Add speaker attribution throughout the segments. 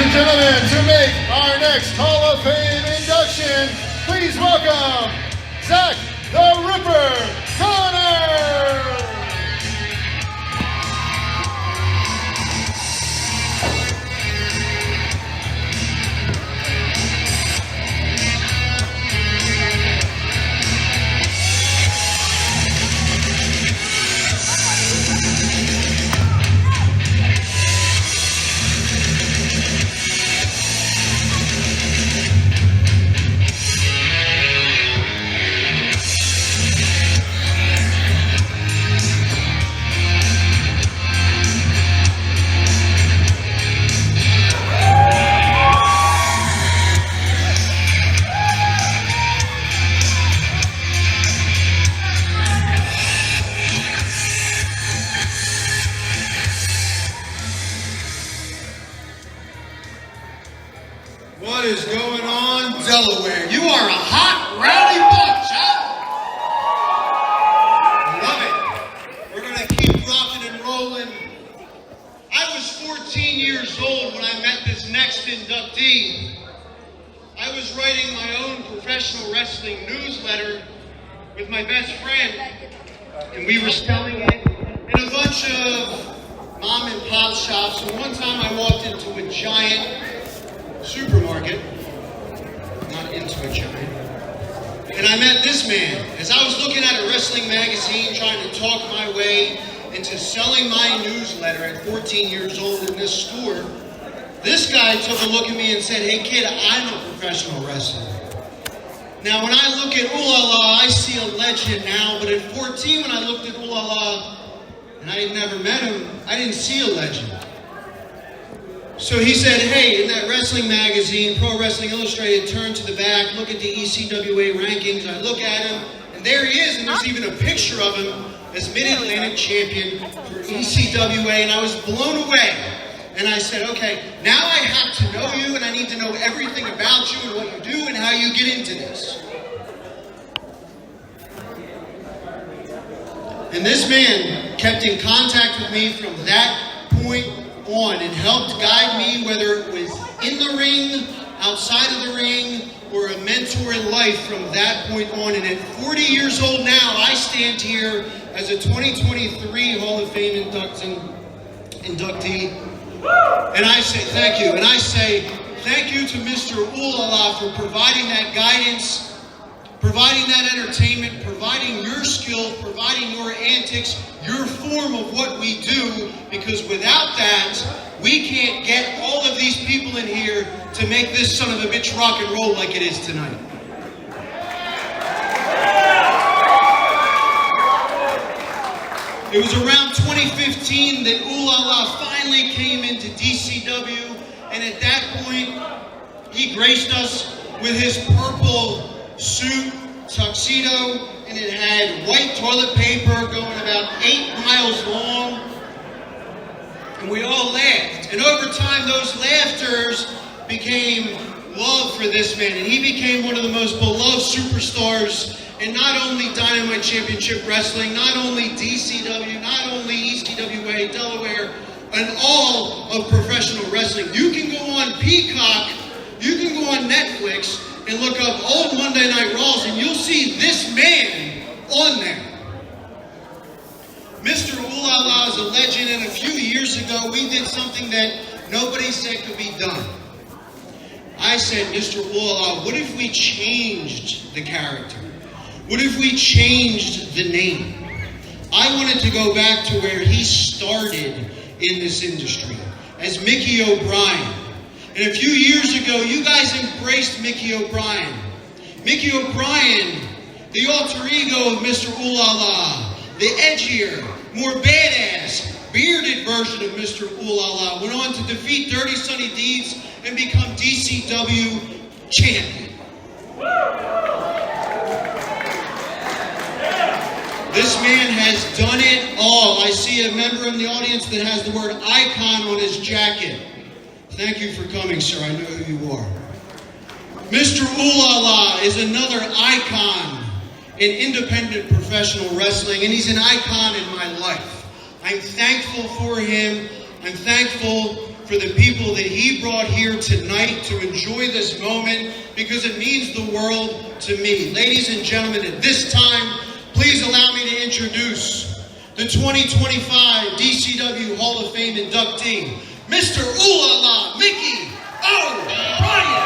Speaker 1: and gentlemen, to make our next Hall of Fame induction, please welcome Zach the Ripper Connor!
Speaker 2: What is going on, Delaware? You are a hot, rowdy bunch, huh? Love it. We're going to keep rocking and rolling. I was 14 years old when I met this next inductee. I was writing my own professional wrestling newsletter with my best friend, and we were selling it in a bunch of mom and pop shops. And one time I walked into a giant supermarket, not into a giant, and I met this man. As I was looking at a wrestling magazine, trying to talk my way into selling my newsletter at 14 years old in this store, this guy took a look at me and said, "Hey kid, I'm a professional wrestler." Now when I look at Ooh La La, I see a legend now, but at 14 when I looked at Ooh La La, and I had never met him, I didn't see a legend. So he said, "Hey, in that wrestling magazine, Pro Wrestling Illustrated, turn to the back, look at the ECWA rankings." I look at him, and there he is, and there's even a picture of him as Mid-Atlantic champion for ECWA, and I was blown away. And I said, okay, now I have to know you, and I need to know everything about you and what you do and how you get into this. And this man kept in contact with me from that point on and helped guide me, whether it was in the ring, outside of the ring, or a mentor in life from that point on. And at 40 years old now, I stand here as a 2023 Hall of Fame inductee. And I say thank you. And I say thank you to Mr. Ooh La La for providing that guidance, providing that entertainment, providing your skill, providing your antics, your form of what we do, because without that, we can't get all of these people in here to make this son of a bitch rock and roll like it is tonight. It was around 2015 that Ooh La La finally came into DCW, and at that point, he graced us with his purple suit, tuxedo, and it had white toilet paper going about 8 miles long, and we all laughed. And over time, those laughters became love for this man, and he became one of the most beloved superstars in not only Dynamite Championship Wrestling, not only DCW, not only ECWA, Delaware, and all of professional wrestling. You can go on Peacock, you can go on Netflix, and look up old Monday Night Raws, and you'll see this man on there. Mr. Ooh La La is a legend, and a few years ago, we did something that nobody said could be done. I said, Mr. Ooh La La, what if we changed the character? What if we changed the name? I wanted to go back to where he started in this industry, as Mickey O'Brien. And a few years ago, you guys embraced Mickey O'Brien. Mickey O'Brien, the alter ego of Mr. Ooh La La, the edgier, more badass, bearded version of Mr. Ooh La La, went on to defeat Dirty Sonny Deeds and become DCW champion. This man has done it all. I see a member in the audience that has the word icon on his jacket. Thank you for coming, sir. I know who you are. Mr. Ooh La La is another icon in independent professional wrestling, and he's an icon in my life. I'm thankful for him. I'm thankful for the people that he brought here tonight to enjoy this moment, because it means the world to me. Ladies and gentlemen, at this time, please allow me to introduce the 2025 DCW Hall of Fame inductee, Mr. Ooh La La, Mickey O'Brien.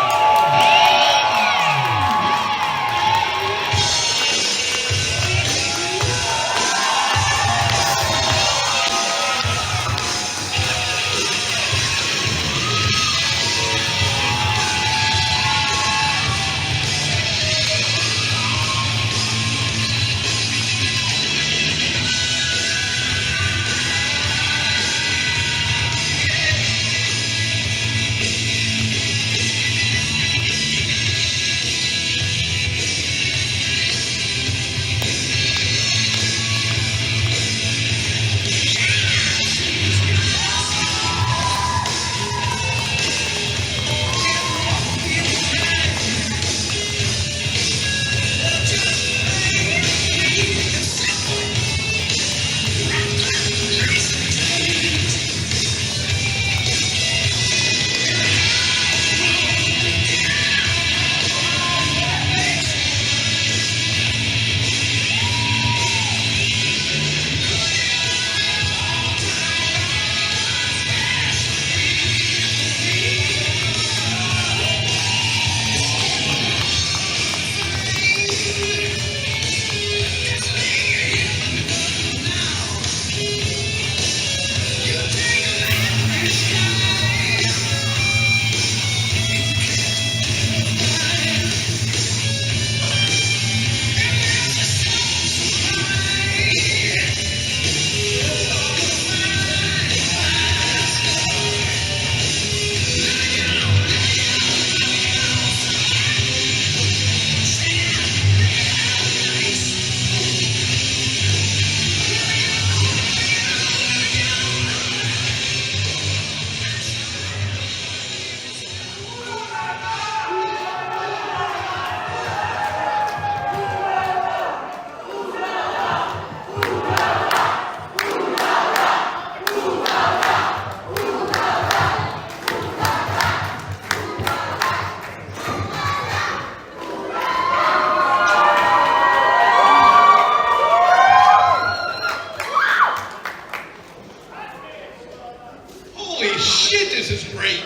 Speaker 2: Holy shit, this is great.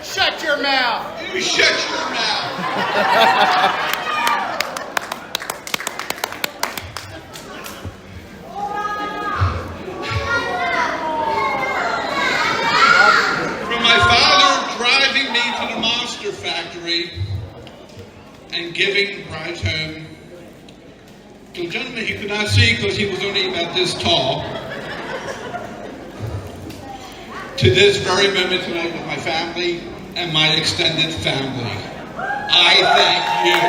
Speaker 1: Shut your mouth.
Speaker 2: You shut your mouth. From my father driving me to the Monster Factory and giving rides home to a gentleman he could not see because he was only about this tall, to this very moment tonight with my family and my extended family, I thank you.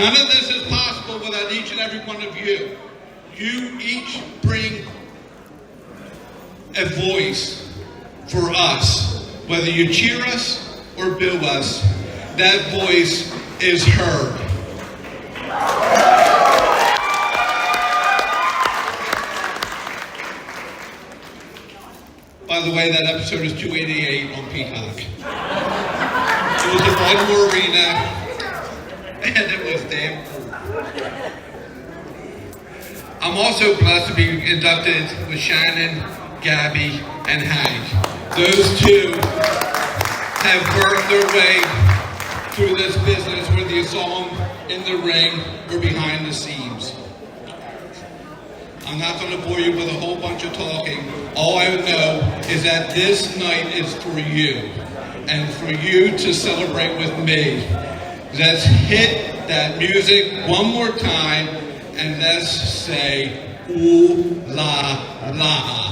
Speaker 2: None of this is possible without each and every one of you. You each bring a voice for us. Whether you cheer us or boo us, that voice is heard. By the way, that episode is 288 on Peacock. It was the Baltimore Arena, and it was damn cool. I'm also blessed to be inducted with Shannon, Gabby, and Hank. Those two have worked their way through this business, whether you saw them in the ring or behind the scenes. I'm not going to bore you with a whole bunch of talking. All I know is that this night is for you, and for you to celebrate with me. Let's hit that music one more time, and let's say, ooh la la.